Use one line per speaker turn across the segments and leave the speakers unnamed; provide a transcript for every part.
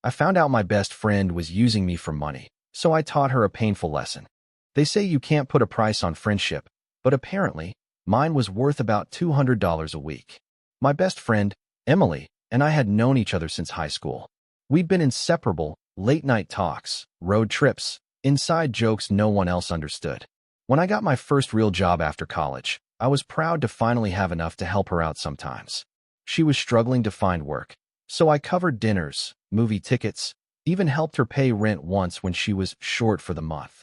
I found out my best friend was using me for money, so I taught her a painful lesson. They say you can't put a price on friendship, but apparently, mine was worth about $200 a week. My best friend, Emily, and I had known each other since high school. We'd been inseparable, late-night talks, road trips, inside jokes no one else understood. When I got my first real job after college, I was proud to finally have enough to help her out sometimes. She was struggling to find work, so I covered dinners, movie tickets, even helped her pay rent once when she was short for the month.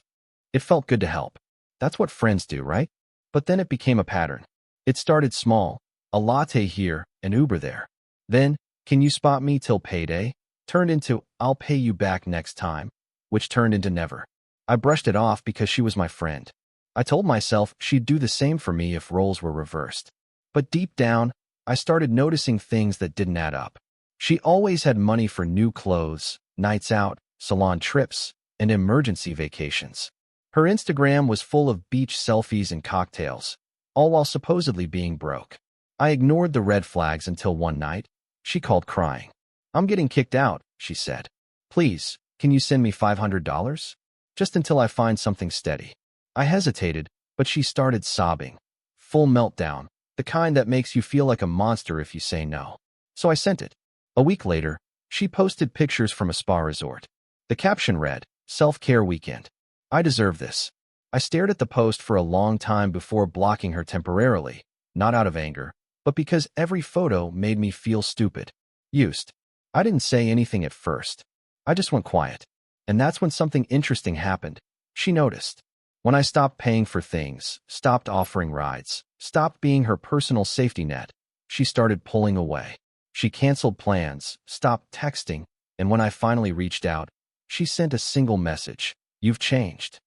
It felt good to help. That's what friends do, right? But then it became a pattern. It started small, a latte here, an Uber there. Then, can you spot me till payday? Turned into, I'll pay you back next time, which turned into never. I brushed it off because she was my friend. I told myself she'd do the same for me if roles were reversed. But deep down, I started noticing things that didn't add up. She always had money for new clothes, nights out, salon trips, and emergency vacations. Her Instagram was full of beach selfies and cocktails, all while supposedly being broke. I ignored the red flags until one night, she called crying. I'm getting kicked out, she said. Please, can you send me $500? Just until I find something steady. I hesitated, but she started sobbing. Full meltdown, the kind that makes you feel like a monster if you say no. So I sent it. A week later, she posted pictures from a spa resort. The caption read, "Self-care weekend. I deserve this." I stared at the post for a long time before blocking her temporarily, not out of anger, but because every photo made me feel stupid. Used. I didn't say anything at first. I just went quiet. And that's when something interesting happened. She noticed. When I stopped paying for things, stopped offering rides, stopped being her personal safety net, she started pulling away. She canceled plans, stopped texting, and when I finally reached out, she sent a single message, "You've changed."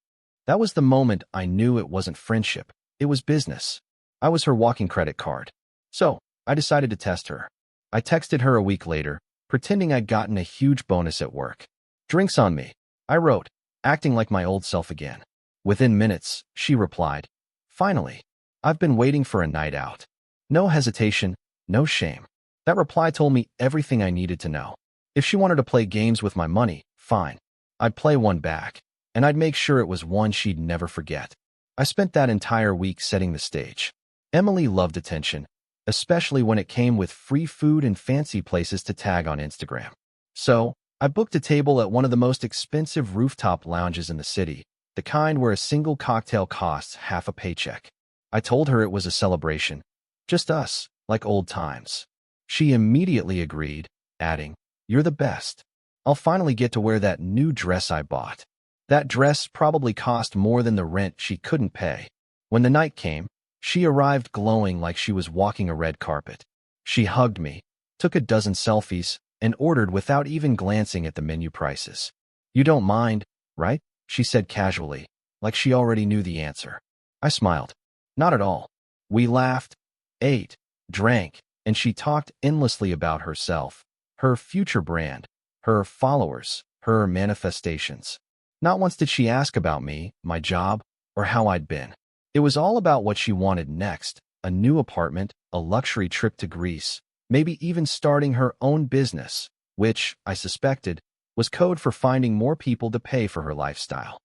That was the moment I knew it wasn't friendship, it was business. I was her walking credit card. So, I decided to test her. I texted her a week later, pretending I'd gotten a huge bonus at work. "Drinks on me," I wrote, acting like my old self again. Within minutes, she replied, "Finally, I've been waiting for a night out." No hesitation, no shame. That reply told me everything I needed to know. If she wanted to play games with my money, fine. I'd play one back, and I'd make sure it was one she'd never forget. I spent that entire week setting the stage. Emily loved attention, especially when it came with free food and fancy places to tag on Instagram. So, I booked a table at one of the most expensive rooftop lounges in the city, the kind where a single cocktail costs half a paycheck. I told her it was a celebration. Just us, like old times. She immediately agreed, adding, "You're the best. I'll finally get to wear that new dress I bought." That dress probably cost more than the rent she couldn't pay. When the night came, she arrived glowing like she was walking a red carpet. She hugged me, took a dozen selfies, and ordered without even glancing at the menu prices. "You don't mind, right?" she said casually, like she already knew the answer. I smiled. Not at all. We laughed, ate, drank, and she talked endlessly about herself, her future brand, her followers, her manifestations. Not once did she ask about me, my job, or how I'd been. It was all about what she wanted next, a new apartment, a luxury trip to Greece, maybe even starting her own business, which, I suspected, was code for finding more people to pay for her lifestyle.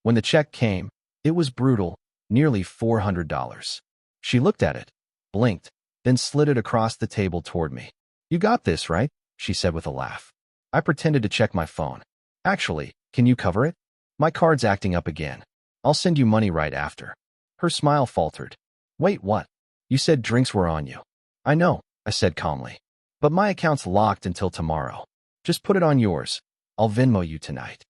When the check came, it was brutal, nearly $400. She looked at it, blinked, then slid it across the table toward me. "You got this, right?" she said with a laugh. I pretended to check my phone. "Actually, can you cover it? My card's acting up again. I'll send you money right after." Her smile faltered. "Wait, what? You said drinks were on you." "I know," I said calmly. "But my account's locked until tomorrow. Just put it on yours. I'll Venmo you tonight."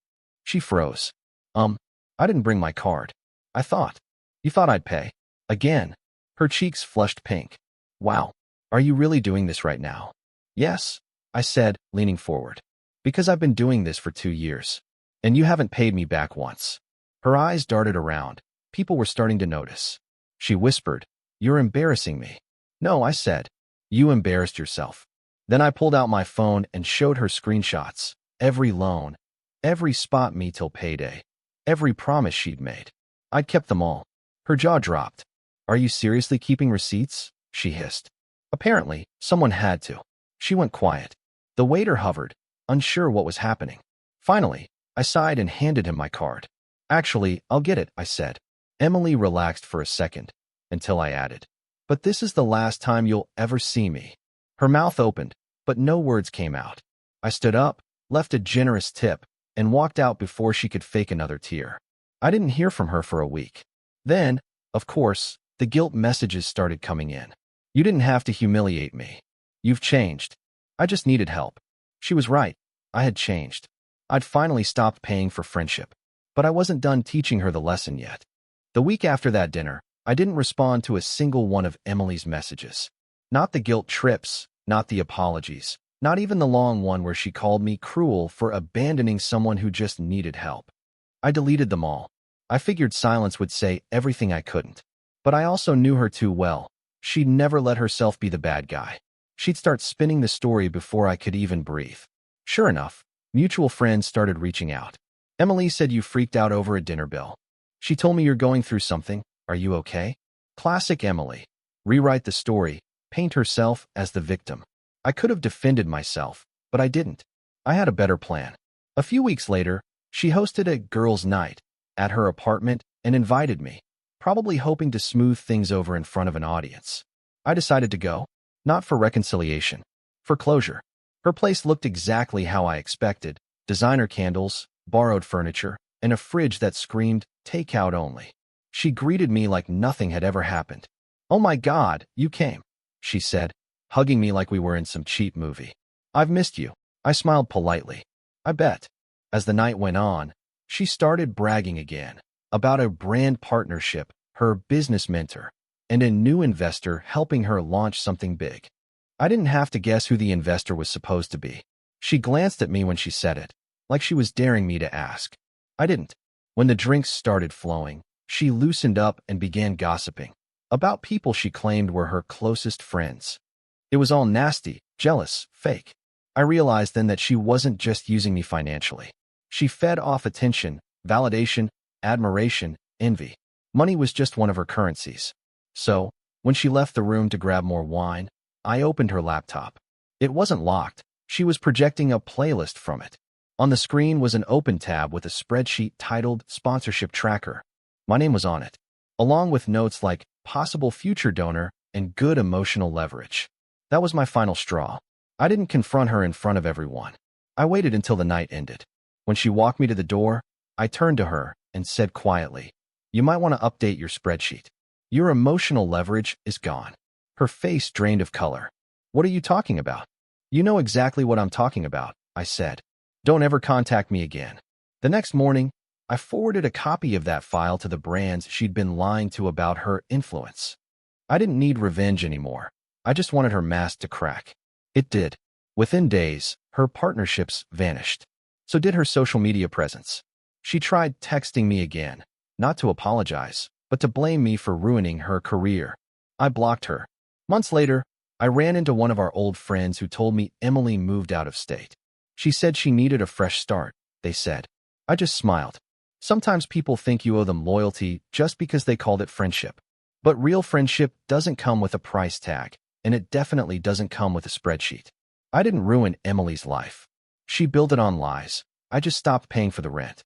She froze. I didn't bring my card. I thought. You thought I'd pay. Again. Her cheeks flushed pink. "Wow. Are you really doing this right now?" "Yes," I said, leaning forward. "Because I've been doing this for 2 years. And you haven't paid me back once." Her eyes darted around. People were starting to notice. She whispered, "You're embarrassing me." "No," I said. "You embarrassed yourself." Then I pulled out my phone and showed her screenshots. Every loan. Every spot me till payday. Every promise she'd made. I'd kept them all. Her jaw dropped. "Are you seriously keeping receipts?" she hissed. Apparently, someone had to. She went quiet. The waiter hovered, unsure what was happening. Finally, I sighed and handed him my card. Actually, I'll get it, I said. Emily relaxed for a second, until I added, but this is the last time you'll ever see me. Her mouth opened, but no words came out. I stood up, left a generous tip, and walked out before she could fake another tear. I didn't hear from her for a week. Then, of course, the guilt messages started coming in. You didn't have to humiliate me. You've changed. I just needed help. She was right. I had changed. I'd finally stopped paying for friendship. But I wasn't done teaching her the lesson yet. The week after that dinner, I didn't respond to a single one of Emily's messages. Not the guilt trips, not the apologies, not even the long one where she called me cruel for abandoning someone who just needed help. I deleted them all. I figured silence would say everything I couldn't. But I also knew her too well. She'd never let herself be the bad guy. She'd start spinning the story before I could even breathe. Sure enough, mutual friends started reaching out. Emily said you freaked out over a dinner bill. She told me you're going through something. Are you okay? Classic Emily. Rewrite the story, paint herself as the victim. I could have defended myself, but I didn't. I had a better plan. A few weeks later, she hosted a girls' night at her apartment and invited me, probably hoping to smooth things over in front of an audience. I decided to go, not for reconciliation, for closure. Her place looked exactly how I expected: designer candles, borrowed furniture, and a fridge that screamed, takeout only. She greeted me like nothing had ever happened. "Oh my God, you came," she said, hugging me like we were in some cheap movie. "I've missed you." I smiled politely. I bet. As the night went on, she started bragging again about a brand partnership, her business mentor, and a new investor helping her launch something big. I didn't have to guess who the investor was supposed to be. She glanced at me when she said it, like she was daring me to ask. I didn't. When the drinks started flowing, she loosened up and began gossiping about people she claimed were her closest friends. It was all nasty, jealous, fake. I realized then that she wasn't just using me financially. She fed off attention, validation, admiration, envy. Money was just one of her currencies. So, when she left the room to grab more wine, I opened her laptop. It wasn't locked. She was projecting a playlist from it. On the screen was an open tab with a spreadsheet titled Sponsorship Tracker. My name was on it, along with notes like possible future donor and good emotional leverage. That was my final straw. I didn't confront her in front of everyone. I waited until the night ended. When she walked me to the door, I turned to her and said quietly, "You might want to update your spreadsheet. Your emotional leverage is gone." Her face drained of color. "What are you talking about?" "You know exactly what I'm talking about," I said. "Don't ever contact me again." The next morning, I forwarded a copy of that file to the brands she'd been lying to about her influence. I didn't need revenge anymore. I just wanted her mask to crack. It did. Within days, her partnerships vanished. So did her social media presence. She tried texting me again, not to apologize, but to blame me for ruining her career. I blocked her. Months later, I ran into one of our old friends who told me Emily moved out of state. She said she needed a fresh start, they said. I just smiled. Sometimes people think you owe them loyalty just because they called it friendship. But real friendship doesn't come with a price tag, and it definitely doesn't come with a spreadsheet. I didn't ruin Emily's life. She built it on lies. I just stopped paying for the rent.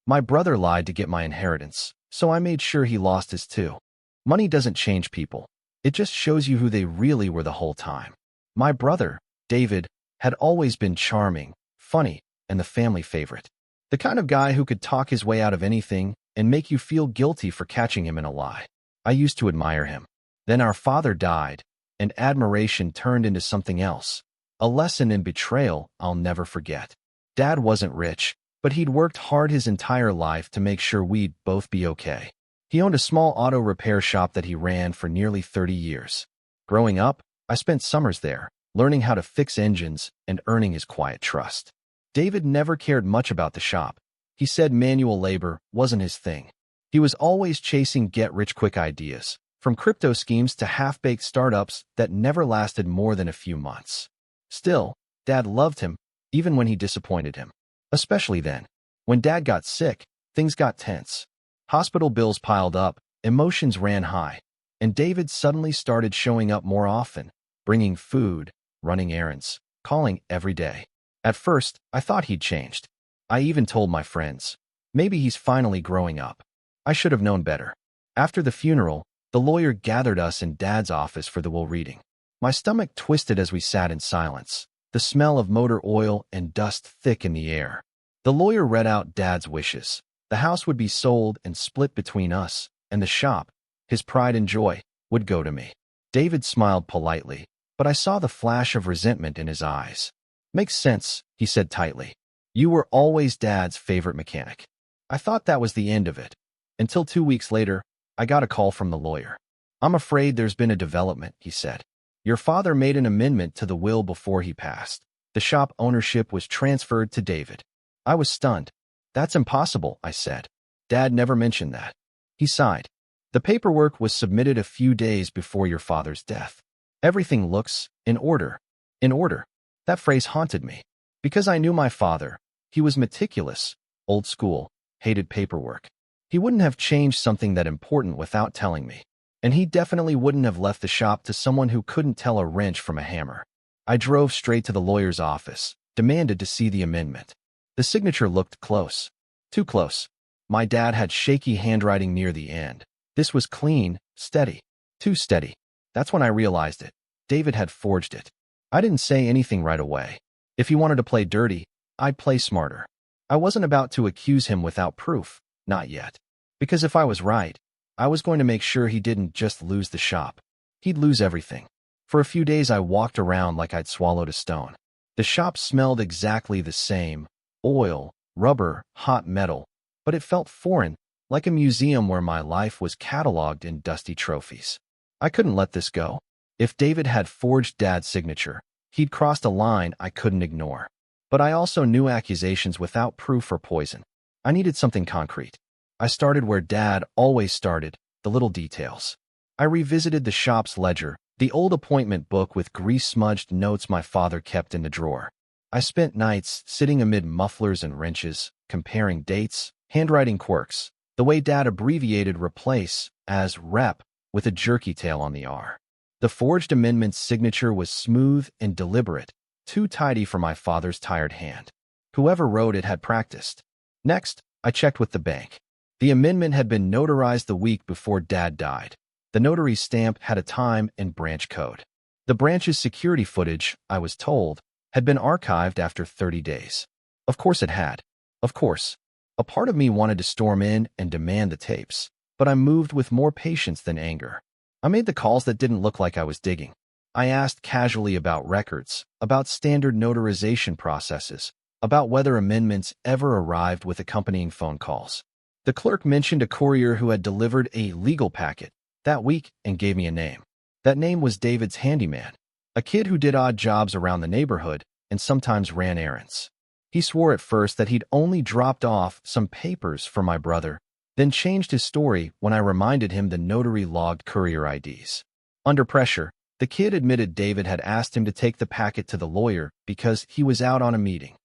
My brother lied to get my inheritance, so I made sure he lost his too. Money doesn't change people. It just shows you who they really were the whole time. My brother, David, had always been charming, funny, and the family favorite. The kind of guy who could talk his way out of anything and make you feel guilty for catching him in a lie. I used to admire him. Then our father died, and admiration turned into something else. A lesson in betrayal I'll never forget. Dad wasn't rich, but he'd worked hard his entire life to make sure we'd both be okay. He owned a small auto repair shop that he ran for nearly 30 years. Growing up, I spent summers there, learning how to fix engines and earning his quiet trust. David never cared much about the shop. He said manual labor wasn't his thing. He was always chasing get-rich-quick ideas, from crypto schemes to half-baked startups that never lasted more than a few months. Still, Dad loved him, even when he disappointed him. Especially then. When Dad got sick, things got tense. Hospital bills piled up, emotions ran high, and David suddenly started showing up more often, bringing food, running errands. calling every day. At first, I thought he'd changed. I even told my friends, maybe he's finally growing up. I should have known better. After the funeral, the lawyer gathered us in Dad's office for the will reading. My stomach twisted as we sat in silence, the smell of motor oil and dust thick in the air. The lawyer read out Dad's wishes. The house would be sold and split between us, and the shop, his pride and joy, would go to me. David smiled politely, but I saw the flash of resentment in his eyes. Makes sense, he said tightly. You were always Dad's favorite mechanic. I thought that was the end of it. Until 2 weeks later, I got a call from the lawyer. I'm afraid there's been a development, he said. Your father made an amendment to the will before he passed. The shop ownership was transferred to David. I was stunned. That's impossible, I said. Dad never mentioned that. He sighed. The paperwork was submitted a few days before your father's death. Everything looks in order. In order. That phrase haunted me. Because I knew my father. He was meticulous, old school, hated paperwork. He wouldn't have changed something that important without telling me. And he definitely wouldn't have left the shop to someone who couldn't tell a wrench from a hammer. I drove straight to the lawyer's office, demanded to see the amendment. The signature looked close. Too close. My dad had shaky handwriting near the end. This was clean, steady. Too steady. That's when I realized it. David had forged it. I didn't say anything right away. If he wanted to play dirty, I'd play smarter. I wasn't about to accuse him without proof. Not yet. Because if I was right, I was going to make sure he didn't just lose the shop. He'd lose everything. For a few days I walked around like I'd swallowed a stone. The shop smelled exactly the same. Oil, rubber, hot metal. But it felt foreign, like a museum where my life was cataloged in dusty trophies. I couldn't let this go. If David had forged Dad's signature, he'd crossed a line I couldn't ignore. But I also knew accusations without proof or poison. I needed something concrete. I started where Dad always started, the little details. I revisited the shop's ledger, the old appointment book with grease-smudged notes my father kept in the drawer. I spent nights sitting amid mufflers and wrenches, comparing dates, handwriting quirks, the way Dad abbreviated replace as rep with a jerky tail on the R. The forged amendment's signature was smooth and deliberate, too tidy for my father's tired hand. Whoever wrote it had practiced. Next, I checked with the bank. The amendment had been notarized the week before Dad died. The notary's stamp had a time and branch code. The branch's security footage, I was told, had been archived after 30 days. Of course it had. Of course. A part of me wanted to storm in and demand the tapes, but I moved with more patience than anger. I made the calls that didn't look like I was digging. I asked casually about records, about standard notarization processes, about whether amendments ever arrived with accompanying phone calls. The clerk mentioned a courier who had delivered a legal packet that week and gave me a name. That name was David's handyman, a kid who did odd jobs around the neighborhood and sometimes ran errands. He swore at first that he'd only dropped off some papers for my brother, then changed his story when I reminded him the notary logged courier IDs. Under pressure, the kid admitted David had asked him to take the packet to the lawyer because he was out on a meeting.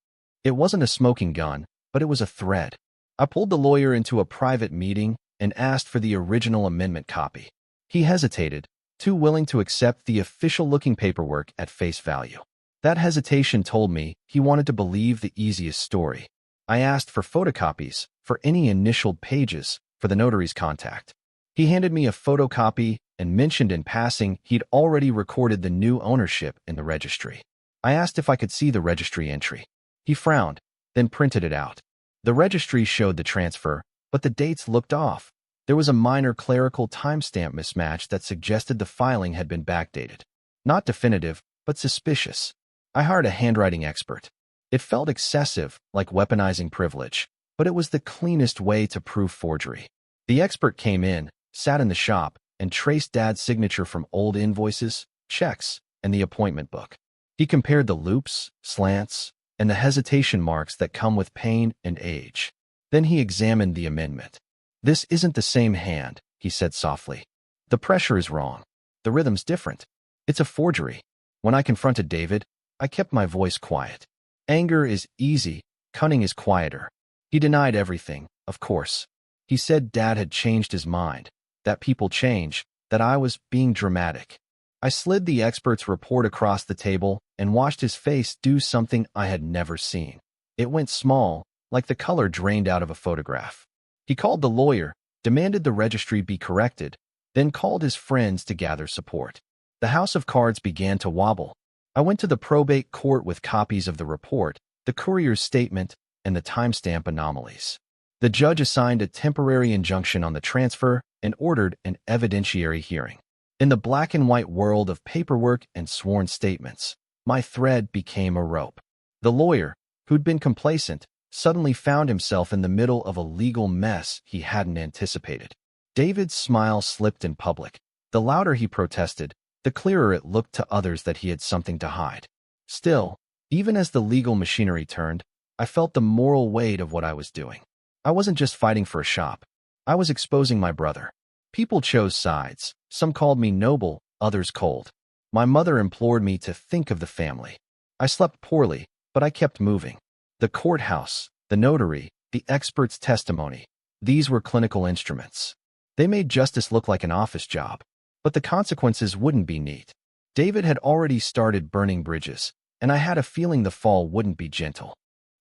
It wasn't a smoking gun, but it was a thread. I pulled the lawyer into a private meeting and asked for the original amendment copy. He hesitated, too willing to accept the official-looking paperwork at face value. That hesitation told me he wanted to believe the easiest story. I asked for photocopies for any initialed pages for the notary's contact. He handed me a photocopy and mentioned in passing he'd already recorded the new ownership in the registry. I asked if I could see the registry entry. He frowned, then printed it out. The registry showed the transfer, but the dates looked off. There was a minor clerical timestamp mismatch that suggested the filing had been backdated. Not definitive, but suspicious. I hired a handwriting expert. It felt excessive, like weaponizing privilege, but it was the cleanest way to prove forgery. The expert came in, sat in the shop, and traced Dad's signature from old invoices, checks, and the appointment book. He compared the loops, slants, and the hesitation marks that come with pain and age. Then he examined the amendment. This isn't the same hand, he said softly. The pressure is wrong. The rhythm's different. It's a forgery. When I confronted David, I kept my voice quiet. Anger is easy, cunning is quieter. He denied everything, of course. He said Dad had changed his mind, that people change, that I was being dramatic. I slid the expert's report across the table and watched his face do something I had never seen. It went small, like the color drained out of a photograph. He called the lawyer, demanded the registry be corrected, then called his friends to gather support. The house of cards began to wobble. I went to the probate court with copies of the report, the courier's statement, and the timestamp anomalies. The judge assigned a temporary injunction on the transfer and ordered an evidentiary hearing. In the black and white world of paperwork and sworn statements, my thread became a rope. The lawyer, who'd been complacent, suddenly found himself in the middle of a legal mess he hadn't anticipated. David's smile slipped in public. The louder he protested, the clearer it looked to others that he had something to hide. Still, even as the legal machinery turned, I felt the moral weight of what I was doing. I wasn't just fighting for a shop. I was exposing my brother. People chose sides. Some called me noble, others cold. My mother implored me to think of the family. I slept poorly, but I kept moving. The courthouse, the notary, the expert's testimony, these were clinical instruments. They made justice look like an office job, but the consequences wouldn't be neat. David had already started burning bridges, and I had a feeling the fall wouldn't be gentle.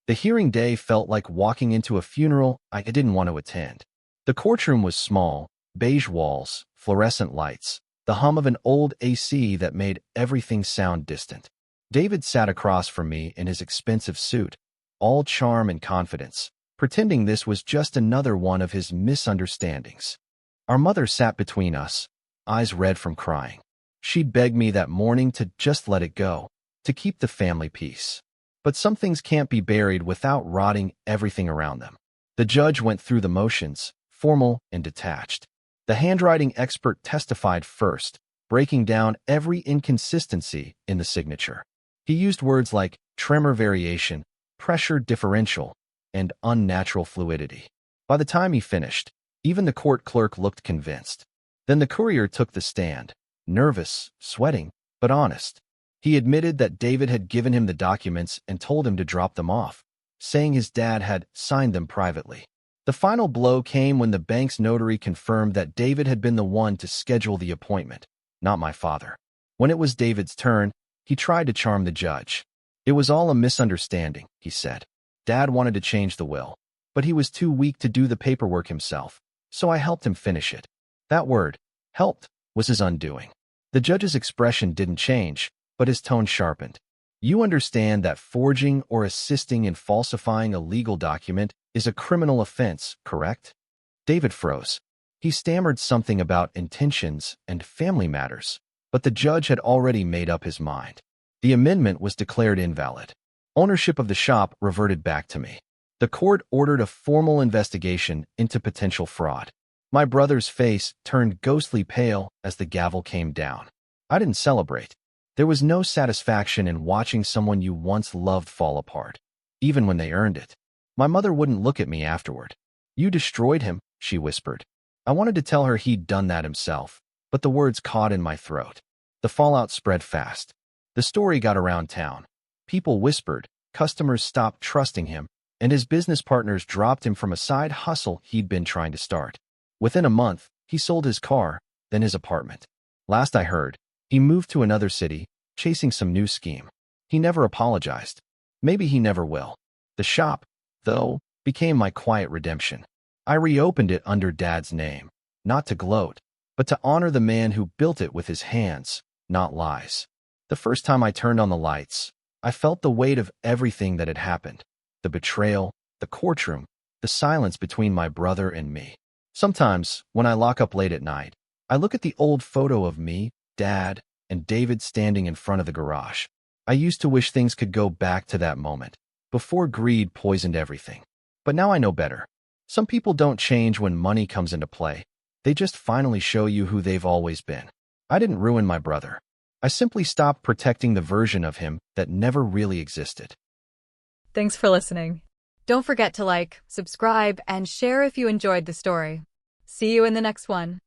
The hearing day felt like walking into a funeral I didn't want to attend. The courtroom was small, beige walls, fluorescent lights, the hum of an old AC that made everything sound distant. David sat across from me in his expensive suit, all charm and confidence, pretending this was just another one of his misunderstandings. Our mother sat between us, eyes red from crying. She begged me that morning to just let it go, to keep the family peace. But some things can't be buried without rotting everything around them. The judge went through the motions, formal and detached. The handwriting expert testified first, breaking down every inconsistency in the signature. He used words like tremor variation, pressure differential, and unnatural fluidity. By the time he finished, even the court clerk looked convinced. Then the courier took the stand, nervous, sweating, but honest. He admitted that David had given him the documents and told him to drop them off, saying his dad had signed them privately. The final blow came when the bank's notary confirmed that David had been the one to schedule the appointment, not my father. When it was David's turn, he tried to charm the judge. It was all a misunderstanding, he said. Dad wanted to change the will, but he was too weak to do the paperwork himself, so I helped him finish it. That word, helped, was his undoing. The judge's expression didn't change, but his tone sharpened. You understand that forging or assisting in falsifying a legal document is a criminal offense, correct? David froze. He stammered something about intentions and family matters, but the judge had already made up his mind. The amendment was declared invalid. Ownership of the shop reverted back to me. The court ordered a formal investigation into potential fraud. My brother's face turned ghostly pale as the gavel came down. I didn't celebrate. There was no satisfaction in watching someone you once loved fall apart, even when they earned it. My mother wouldn't look at me afterward. You destroyed him, she whispered. I wanted to tell her he'd done that himself, but the words caught in my throat. The fallout spread fast. The story got around town. People whispered, customers stopped trusting him, and his business partners dropped him from a side hustle he'd been trying to start. Within a month, he sold his car, then his apartment. Last I heard, he moved to another city, chasing some new scheme. He never apologized. Maybe he never will. The shop, though, became my quiet redemption. I reopened it under Dad's name, not to gloat, but to honor the man who built it with his hands, not lies. The first time I turned on the lights, I felt the weight of everything that had happened. The betrayal, the courtroom, the silence between my brother and me. Sometimes, when I lock up late at night, I look at the old photo of me, Dad, and David standing in front of the garage. I used to wish things could go back to that moment, before greed poisoned everything. But now I know better. Some people don't change when money comes into play. They just finally show you who they've always been. I didn't ruin my brother. I simply stopped protecting the version of him that never really existed.
Thanks for listening. Don't forget to like, subscribe, and share if you enjoyed the story. See you in the next one.